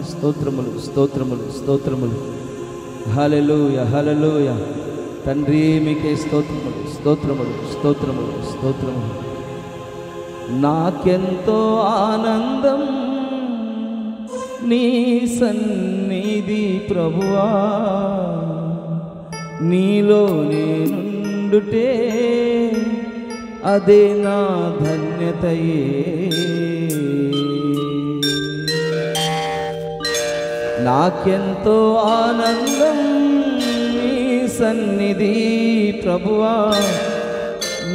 స్తోత్రములు స్తోత్రములు స్తోత్రములు. హల్లెలూయా హల్లెలూయా. తండ్రి మీకే స్తోత్రములు స్తోత్రములు స్తోత్రములు స్తోత్రములు. నాకెంతో ఆనందం నీ సన్నిధి ప్రభువా, నీలో నేనుండుటే అదే నా ధన్యతయే. నాకెంతో ఆనందం నీ సన్నిధి ప్రభువా,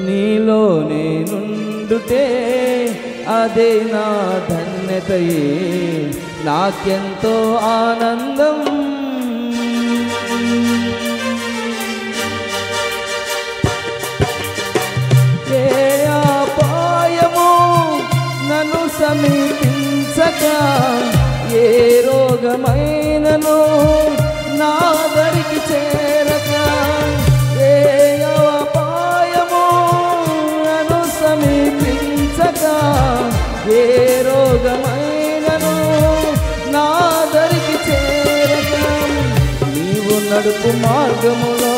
నీలో నేనుండుటే అదే నా ధన్యతయే. నాకెంతో ఆనందం. ఏ అపాయము నన్ను సమీపించక, ఏ రోగమైనను నా దరికి చేరక, ఏ అపాయము నన్ను సమీపించక, ఏ రోగమైనను నా దరికి చేరక, నీవు నడుపు మార్గములో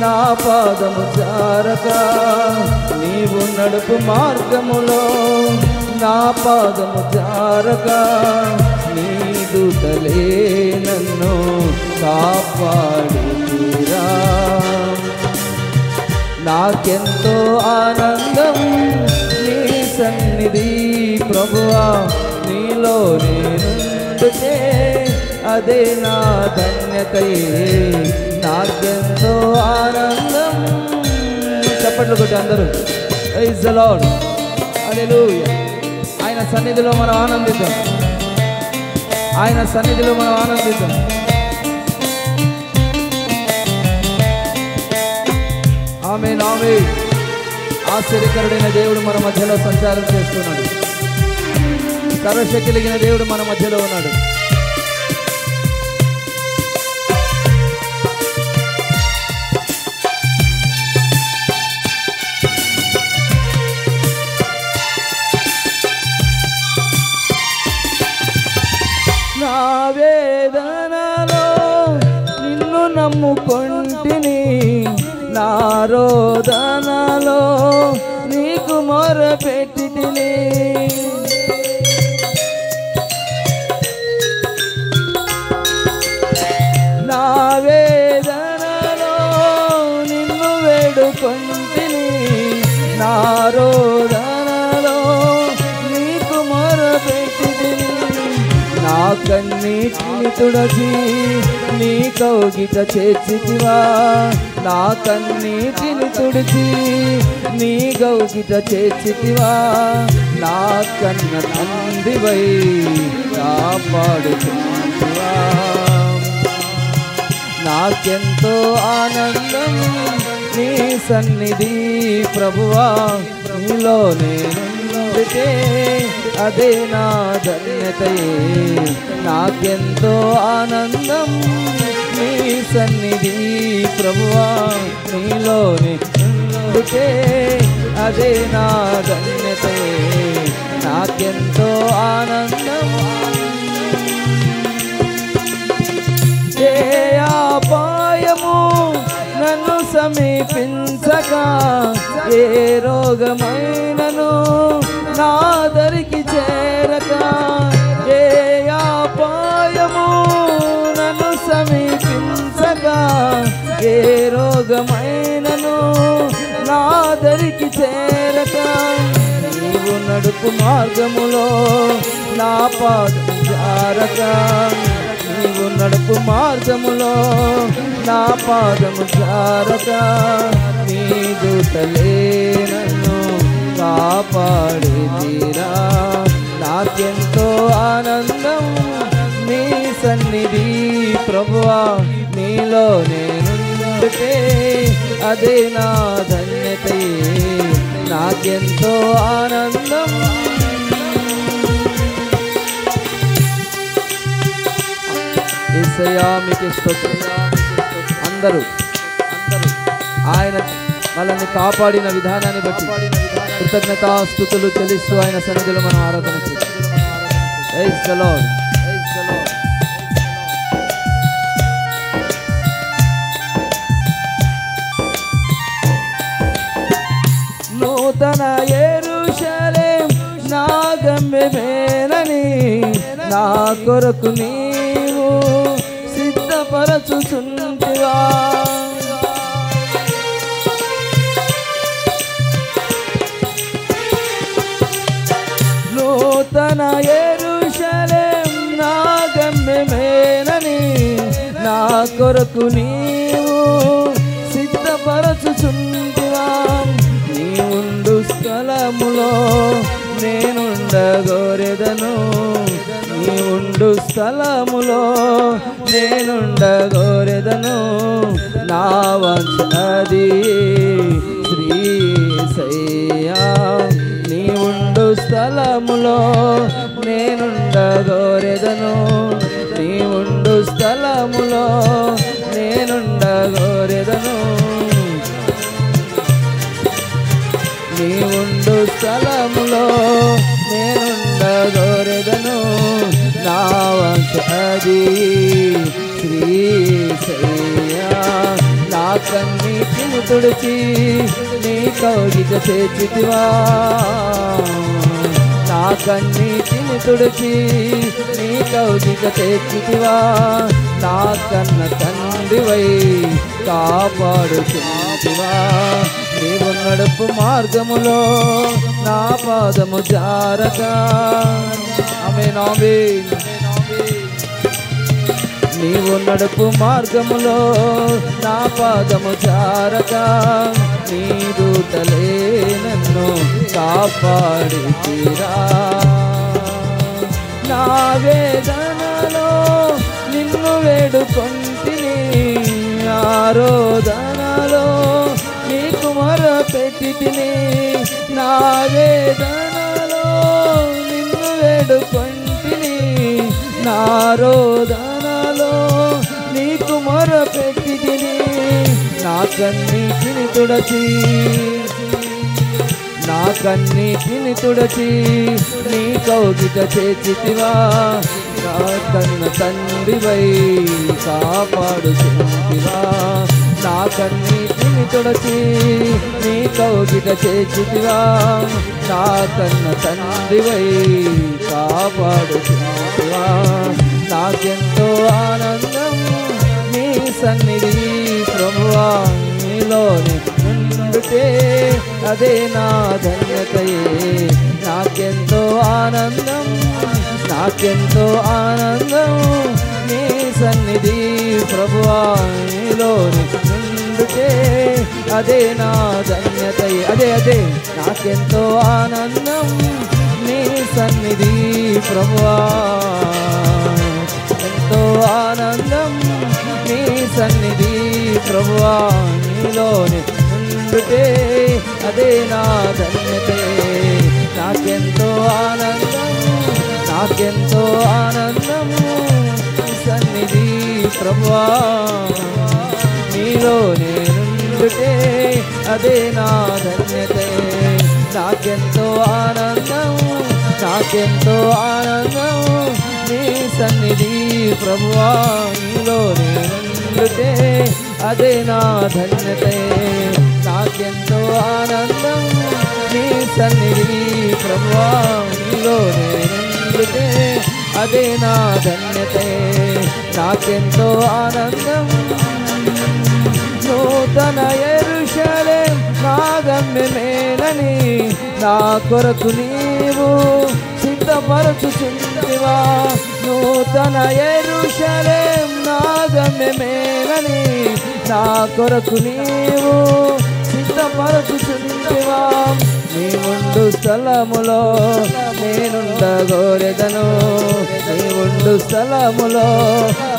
నా పాదము జారక, నీవు నడుపు మార్గములో నా పాదము జారక, నీ దూతలే నన్ను కాపాడిరా. నాకెంతో ఆనందం నీ సన్నిధి ప్రభువా, నీలో నేనుండుటే అదే నా ధన్యతయే. నాకెంతో ఆనందం. చప్పట్లు కొట్టి అందరూ ప్రైజ్ ది లార్డ్. హల్లెలూయా. ఆయన సన్నిధిలో మనం ఆనందిద్దాం, ఆయన సన్నిధిలో మనం ఆనందిద్దాం. ఆమేన్ ఆమేన్. ఆశ్చర్యకరుడైన దేవుడు మన మధ్యలో సంచారం చేస్తున్నాడు. సర్వశక్తి కలిగిన దేవుడు మన మధ్యలో ఉన్నాడు. నా వేదనలో నిన్ను నమ్ముకొంటిని, నా రోదనలో నీకు మొరపెట్టితిని. నా వేదనలో నిన్ను వేడుకొంటిని, నా రోదనలో నీకు మొరపెట్టితిని. నా కన్నీటిని తుడచి నీ కౌగిట చేర్చితివా, నా కన్నీటిని తుడిచి నీ కౌగిట చేర్చితివా. నా కన్న తండ్రివై కాపాడుతున్నా. నాకెంతో ఆనందం నీ సన్నిధి ప్రభువా, నీలో నేనుండుటే అదే నా ధన్యతయే. నాకెంతో ఆనందం నీ సన్నిధి ప్రభువా, నీలో నేనుండుటే అదే నా ధన్యతయే. నాకెంతో ఆనందం. ఏ అపాయము నన్ను సమీపించక, ఏ రోగమైనను నా దరికి చేరక, ఏ అపాయము నన్ను సమీపించక, ఏ రోగమైనను నా దరికి చేరక, నీవు నడుపు మార్గములో నా పాదము జారక, నీవు నడుపు మార్గములో నా పాదము జారక, నీ దూతలే నన్ను కాపాడితిరా. నాకెంతో ఆనందం నీ సన్నిధి ప్రభువా, నీలో నేనుండుటే అదే నా ధన్యతయే. నాకెంతో ఆనందం. యేసయ్యా మీకే స్తోత్రం. అందరూ ఆయన మనల్ని కాపాడిన విధానాన్ని బట్టి కృతజ్ఞతాస్తుతులు చెల్లిస్తూ ఆయన సన్నిధిలో మనం ఆరాధన చేస్తాం. Praise the Lord. Praise the Lord. నూతన యెరూషలేం నా గమ్యమేనని నా కొరకు నీవు సిద్ధపరచుచుంటివా. నూతన యెరూషలేం నా గమ్యమేనని నా కొరకు నీవు సిద్ధపరచుచుంటివా. నీవుండు స్థలములో నేనుండగోరెదను, నీవుండు స్థలములో నేనుండగోరెదను. నా వంశనది శ్రీశయ్యా, నీవుండు స్థలములో నేనుండగోరెదను, నీవుండు స్థలములో నేనుండగోరెదను. నీవుండు స్థలములో నేనుండగోరెదను. నా వంశనది శ్రీశయ్యా, నా కన్నీటిని తుడిచి నీ కౌగిట చేర్చితివా. నా కన్నీటిని తుడిచి నీ కౌగిట చేర్చితివా. నా కన్న తండ్రివై కాపాడుచుంటివా. నీవు నడుపు మార్గములో నా పాదము జారక. ఆమేన్ ఆమేన్. నీవు నడుపు మార్గములో నా పాదము జారక. నీ దూతలే నన్ను కాపాడితిరా. నా వేదనలో నిన్ను వేడుకొంటిని, ఆరోదనలో నీకు మొరపెట్టితిని. నా వేదనలో నిన్ను వేడుకొంటిని, నా ఆరోదనలో నీకు మొరపెట్టితిని. నా కన్నీటిని తుడచి, నా కన్నీటిని తుడచి నీ కౌగిట చేర్చితివా. నా కన్న తండ్రివై కాపాడుచుంటివా. నా కన్నీటిని తుడచి నీ కౌగిట చేర్చితివా. నా కన్న తండ్రివై కాపాడుచుంటివా. నాకెంతో ఆనందం నీ సన్నిధి ప్రభువా. నీలోని ఉండుటే అదే నా ధన్యతయే. నాకెంతో ఆనందం, నాకెంతో ఆనందం నీ సన్నిధి ప్రభువా. నీలోని ఉండుటే అదే నా ధన్యతయే. అదే అదే నాకెంతో ఆనందం నీ సన్నిధి ప్రభువా. ఎంతో ఆనందం నీ సన్నిధి ప్రభువా. నీలోని ఉండుటే అదే నా ధన్యతే. నాకెంతో ఆనందం, నాకెంతో ఆనందం నీ సన్నిధి ప్రభువా. నీలోనే ఉండుటే అదే నా ధన్యతే. నాకెంతో ఆనందం, నాకెంతో ఆనందం నీ సన్నిధి ప్రభువా. నీలోనే ఉండుటే అదే నా ధన్యతే. నాకెంతో ఆనందం నీ సన్నిధి ప్రభువా. నీలోనే ఉండుటే అదే నా ధన్యతే. నాకెంతో ఆనందం. నూతన యెరూషలేం నా గమ్యమేనని నా కొరకు నీవు సిద్ధపరచుచుంటివా. నూతన యెరూషలేం నా గమ్యమేనని నా కొరకు నీవు సిద్ధపరచుచుంటివా. నీవుండు స్థలములో నేనుండగోరెదను, నీవుండు స్థలములో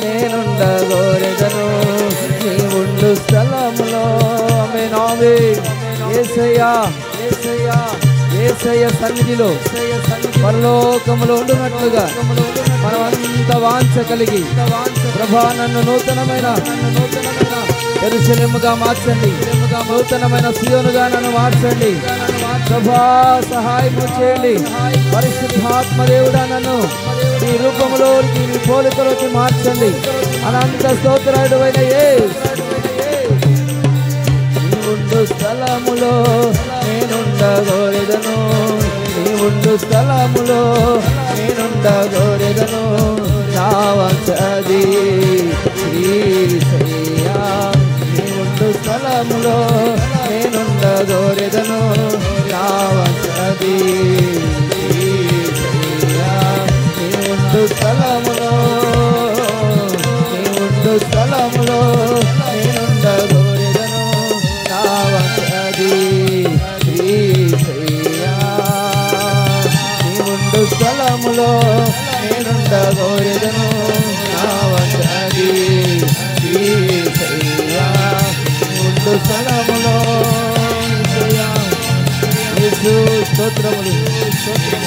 నేనుండగోరెదను, నీవుండు స్థలములో. ఆమేన్ ఆమేన్. యేసయ్యా, యేసయ్యా, యేసయ్య సన్నిధిలో పరలోకములో ఉండునట్లుగా మనమంతా వాంఛ కలిగి, ప్రభా నన్ను నూతనమైన యెరూషలేముగా మార్చండి, నూతనమైన సియోనుగా నన్ను మార్చండి. ప్రభా సహాయం చేయండి. పరిశుద్ధాత్మ దేవుడా నన్ను నీ రూపంలోకి నీ పోలికలోకి మార్చండి. అనంత స్తోత్రాడు అయిన నీ ఉండు స్థలములో నేనుండగోరెదను, నీ ఉండు స్థలములో నేనుండగోరెదను. నా వంశది శ్రీశయ్యా, నీ ఉండు స్థలములో నేనుండగోరెదను. నా వంశది శ్రీశయ్యా, నీ ఉండు స్థలములో స్థలములో నేనుండగోరెదను. నా వంశది శ్రీశయ్యా, నీ ఉండు స్థలములో నేనుండగోరెదను. నా వంశది శ్రీశయ్యా, నీ ఉండు స్థలములో. యేసు స్తోత్రములు.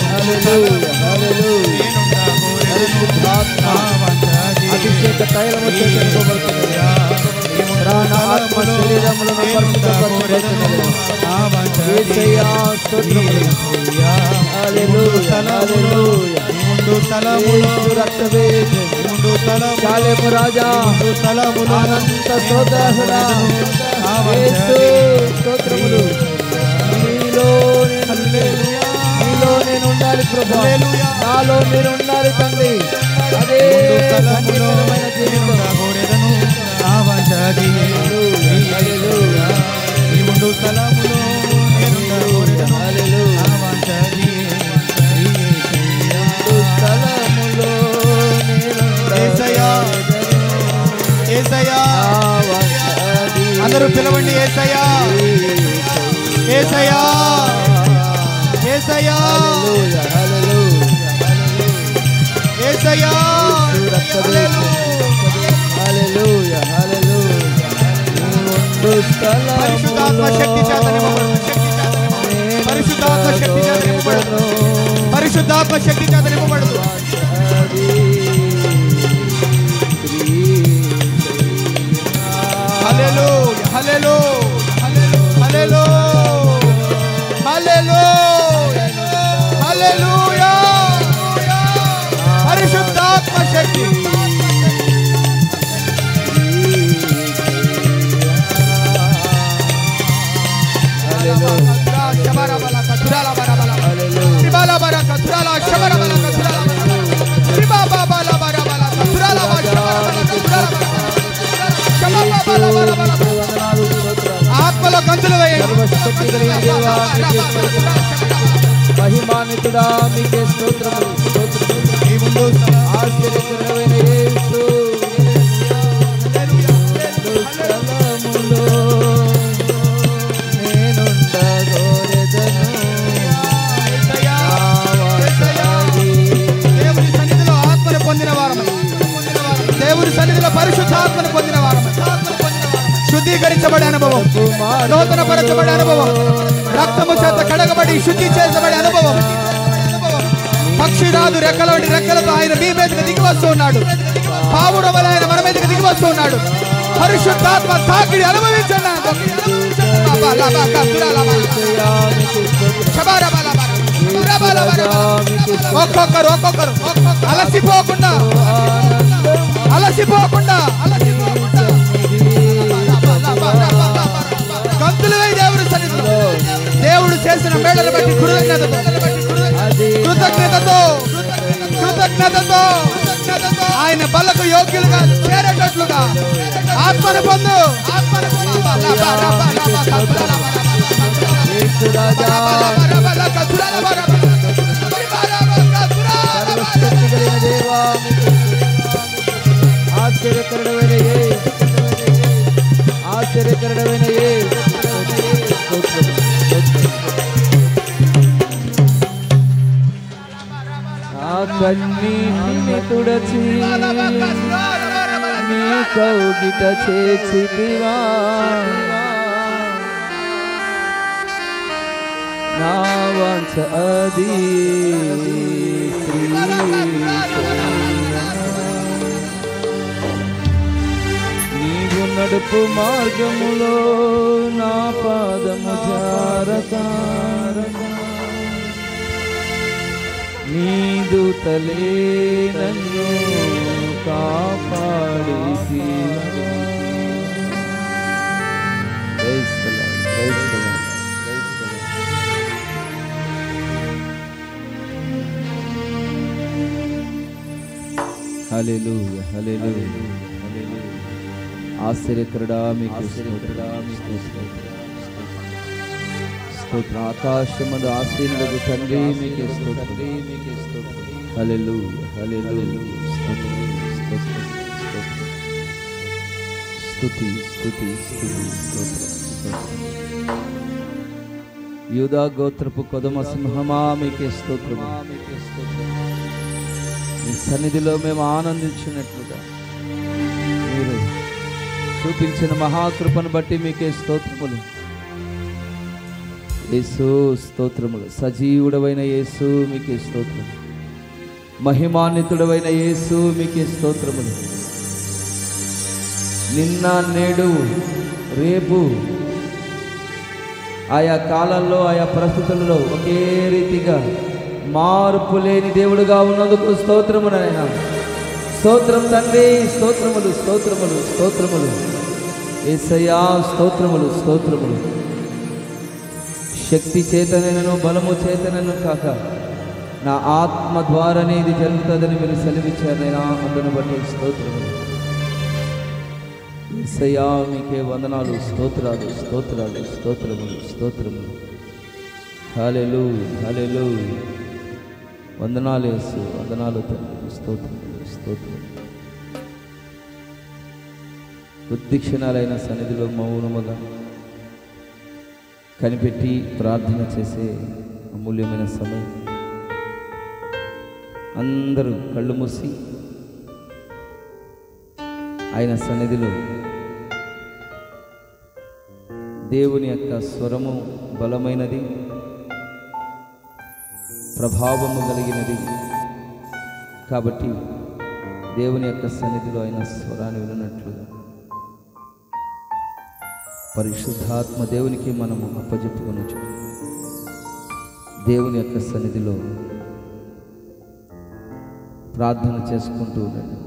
హల్లెలూయా హల్లెలూయా. అభిషేక తైలము చేత నింపబడుతున్నది. ప్రాణ ఆత్మ శరీరములను పరిశుద్ధపరచబడుతున్నది. యేసయ్యా స్తోత్రములు. హల్లెలూయా హల్లెలూయా. యేసు రక్తవేది శాలేము రాజా అనంత స్తోత్రాసుడా యేసు స్తోత్రములు. నీలో నేను ఉండాలి ప్రభా, నాలో మీరు ఉండాలి తండ్రి. అదే సంగీతమైన జీవితం. అందరూ పిలవండి. యేసయ్యా యేసయ్యా యేసయ్యా యేసయ్యా. హల్లెలూయా హల్లెలూయా. పరిశుద్ధాత్మ శక్తి చేత నింపబడు, పరిశుద్ధాత్మ శక్తి చేత నింపబడు, పరిశుద్ధాత్మ శక్తి చేత నింపబడు. హల్లెలూయా హల్లెలూయా హల్లెలూయా హల్లెలూయా. పరిశుద్ధాత్మ శక్తి ఆత్మలో గంతులు వేయండి. మహిమాన్వితుడా మీకే స్తోత్రములు స్తోత్రములు. ఆశ్చర్యకరమైన యేసు నేనుండగోరెదను. దేవుని సన్నిధిలో ఆత్మను పొందిన వారమై, దేవుని సన్నిధిలో పరిశుద్ధాత్మను పొందిన వారమై, శుద్ధీకరించబడే అనుభవం, నూతన పరచబడే అనుభవం, రక్తము చేత కడగబడి శుద్ధి చేసబడే అనుభవం. పక్షిరాజు రెక్కలోని రెక్కలతో ఆయన మీ మీదకి దిగి వస్తూ ఉన్నాడు. పావుడు వలె ఆయన మన మీదకి దిగి వస్తూ ఉన్నాడు. పరిశుద్ధాత్మ తాకిడి అనుభవించండి. ఒక్కొక్కరు ఒక్కొక్కరు అలసిపోకుండా అలసిపోకుండా గంతులు వేయి దేవుడి సన్నిధిలో. దేవుడు చేసిన మేడలు బట్టి కృతజ్ఞతతో కృతజ్ఞతతో కృతజ్ఞతతో ఆయన బలకు యోగ్యులుగా చేరేటట్లుగా ఆత్మను పొందు. ఆశ్చర్యకరుడైన కన్నీటిని తుడచి నీ కౌగిట చేర్చితివా. నా వంశ అది నీవు నడుపు మార్గములో నా పాదము జారక నీదు తలే నన్ను కాపాడితి. Praise the Lord, praise the Lord, praise the Lord. Hallelujah, hallelujah, hallelujah. ఆశ్చర్యకరుడా మీకు స్తోత్రం. ఆకాశమందు ఆశీనులకు తండ్రి మీకే స్తోత్రం. హల్లెలూయా, హల్లెలూయా. స్తోత్రం, స్తోత్రం, స్తోత్రం. స్తుతి, స్తుతి, స్తుతి, స్తోత్రం, స్తోత్రం. యూదా గోత్రపు కొదమ సింహమా మీకే స్తోత్రం. మీ సన్నిధిలో మేము ఆనందించినట్లుగా మీరు చూపించిన మహాకృపను బట్టి మీకే స్తోత్రములు. యేసు స్తోత్రములు. సజీవుడవైన యేసు మీకే స్తోత్రం. మహిమాన్వితుడవైన యేసు మీకే స్తోత్రములు. నిన్న నేడు రేపు ఆయా కాలాల్లో ఆయా పరిస్థితులలో ఒకే రీతిగా మార్పు లేని దేవుడుగా ఉన్నందుకు స్తోత్రమునైనా. స్తోత్రం తండ్రి, స్తోత్రములు, స్తోత్రములు, స్తోత్రములు. యేసయ్యా స్తోత్రములు, స్తోత్రములు. శక్తి చేతనైనను బలము చేతనైనను కాక నా ఆత్మ ద్వారానే ఇది జరుగుతుందని మీరు సెలవిచ్చారైనా, అందును బట్టి స్తోత్రములు. యేసయ్యా మీకే వందనాలు, స్తోత్రాలు, స్తోత్రాలు, స్తోత్రములు, స్తోత్రములు. హల్లెలూయా, హల్లెలూయా. వందనాలు యేసు, వందనాలు తండ్రి, స్తోత్రములు, స్తోత్రములు. కొద్ది క్షణాలైన సన్నిధిలో మౌనముగా కనిపెట్టి ప్రార్థన చేసే అమూల్యమైన సమయం. అందరూ కళ్ళు మూసి ఆయన సన్నిధిలో దేవుని యొక్క స్వరము బలమైనది, ప్రభావము కలిగినది కాబట్టి దేవుని యొక్క సన్నిధిలో ఆయన స్వరాన్ని వినట్లుగా పరిశుద్ధాత్మ దేవునికి మనము అప్పజెప్పుకొనొచ్చు. దేవుని యొక్క సన్నిధిలో ప్రార్థన చేసుకుంటూ ఉండండి.